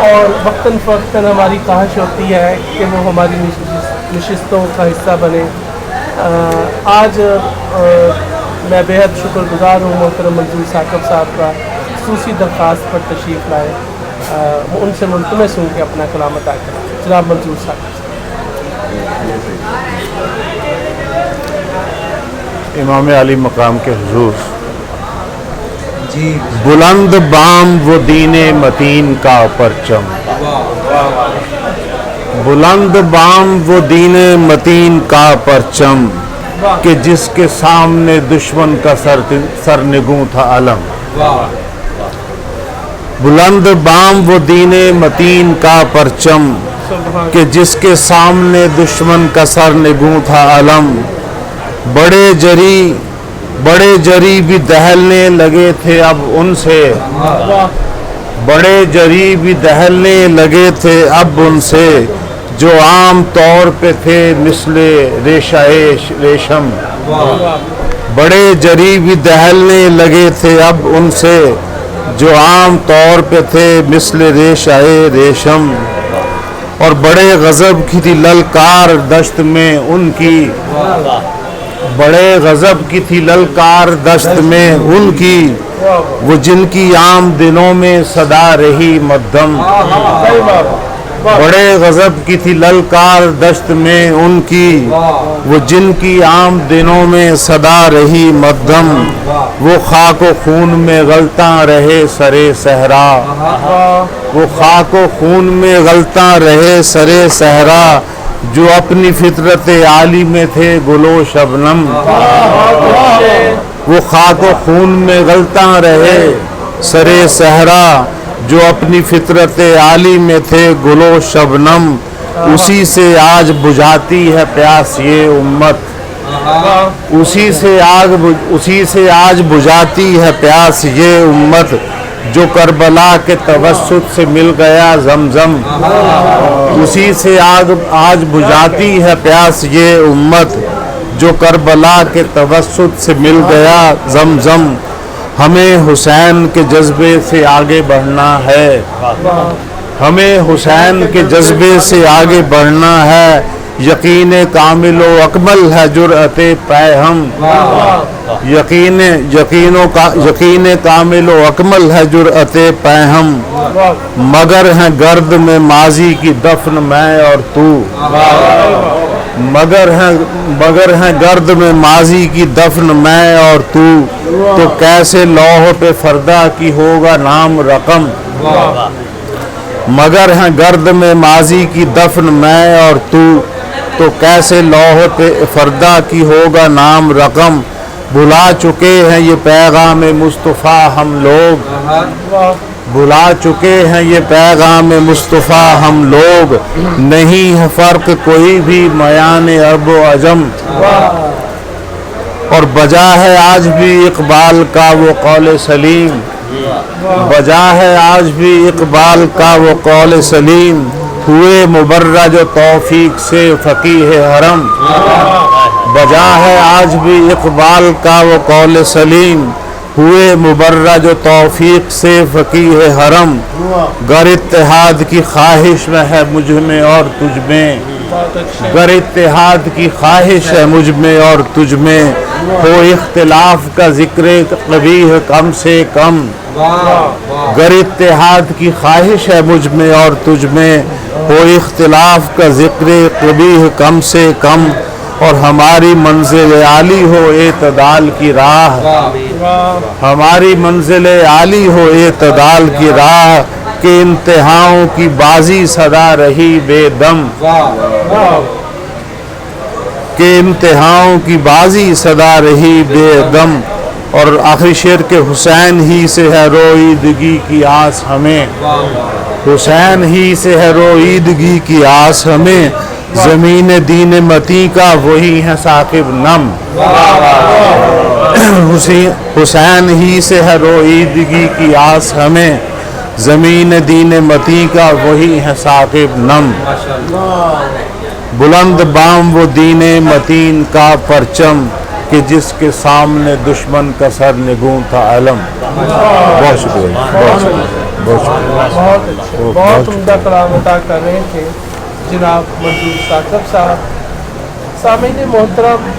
اور وقتاً فوقتاً ہماری خواہش ہوتی ہے کہ وہ ہماری نشستوں کا حصہ بنے۔ آج میں بےحد شکر گزار ہوں محترم منظور ثاقب صاحب کا خصوصی درخواست پر تشریف لائے، ان سے ملتمس ہوں کہ اپنا کلام عطا کریں۔ جناب منظور ثاقب صاحب۔ امام علی مقام کے حضور، بلند بام وہ دین متین کا پرچم، بلند بام وہ دین متین کا پرچم کہ جس کے سامنے دشمن کا سرنگوں تھا علم، بلند بام وہ دین متین کا پرچم کہ جس کے سامنے دشمن کا سرنگوں تھا علم، بڑے جری بھی دہلنے لگے تھے اب ان سے، بڑے جری بھی دہلنے لگے تھے اب ان سے، جو عام طور پہ تھے مثل ریشہ ریشم، بڑے جری بھی دہلنے لگے تھے اب ان سے، جو عام طور پہ تھے مثل ریشہ ریشم، اور بڑے غضب کی تھی للکار دشت میں ان کی، بڑے غضب کی تھی للکار دشت میں ان کی، وہ جن کی عام دنوں میں صدا رہی مدھم، بڑے غضب کی تھی للکار دشت میں ان کی، وہ جن کی عام دنوں میں صدا رہی مدھم، وہ خاک و خون میں غلطاں رہے سرے صحرا، وہ خاک و خون میں غلطاں رہے سرے صحرا، جو اپنی فطرت عالی میں تھے گل و شبنم، وہ خاک و خون میں غلطاں رہے سرے صحرا، جو اپنی فطرت عالی میں تھے گل و شبنم، اسی سے آج بجھاتی ہے پیاس یہ امت، اسی سے آج بجھاتی ہے پیاس یہ امت، جو کربلا کے توسط سے مل گیا زمزم، اسی سے آج بجھاتی ہے پیاس یہ امت، جو کربلا کے توسط سے مل گیا زمزم، ہمیں حسین کے جذبے سے آگے بڑھنا ہے، ہمیں حسین کے جذبے سے آگے بڑھنا ہے، یقین کامل و اکمل ہے جرأت پیہم، یقین کامل و اکمل ہے جرأت پیہم، مگر ہیں گرد میں ماضی کی دفن میں اور تو، مگر ہیں گرد میں ماضی کی دفن میں اور تو کیسے لوح پہ فردا کی ہوگا نام رقم، مگر ہیں گرد میں ماضی کی دفن میں اور تو کیسے لوح پہ فردا کی ہوگا نام رقم، بھلا چکے ہیں یہ پیغام مصطفیٰ ہم لوگ، بھلا چکے ہیں یہ پیغام مصطفیٰ ہم لوگ، نہیں ہے فرق کوئی بھی میان عرب و عجم، اور بجا ہے آج بھی اقبال کا وہ قول سلیم، بجا ہے آج بھی اقبال کا وہ قول سلیم، ہوئے مبرج و توفیق سے فقیہ حرم، بجا ہے آج بھی اقبال کا وہ قول سلیم، ہوئے مبرج و توفیق سے فقیہ حرم، گر اتحاد کی خواہش میں ہے مجھ میں اور تجھ میں، گر اتحاد کی خواہش ہے مجھ میں اور تجھ میں، ہو اختلاف کا ذکر قبیح کم سے کم، گر اتحاد کی خواہش ہے مجھ میں اور تجھ میں، ہو اختلاف کا ذکر قبیح کم سے کم، اور ہماری منزل عالی ہو اعتدال کی راہ، ہماری منزل عالی ہو اعتدال کی راہ، کہ انتہاؤں کی بازی صدا رہی بے دم، کہ انتہاؤں کی بازی صدا رہی بے دم، اور آخری شعر کے حسین ہی سے ہے روئیدگی کی آس ہمیں، حسین ہی سے ہے روئیدگی کی آس ہمیں، زمین دین متی کا وہی ہے ثاقب نم، حسین ہی سے ہے روئیدگی کی آس ہمیں، زمین دین متی کا وہی ہے ثاقب نم، بلند بام وہ دین متین کا پرچم کہ جس کے سامنے دشمن کا سر نگوں تھا علم۔ بہت شکریہ، بہت شکریہ۔ بہت اچھے وہ بہت بہت عمدہ کلام عطا کر رہے تھے جناب منظور ثاقب صاحب. سامعین محترم,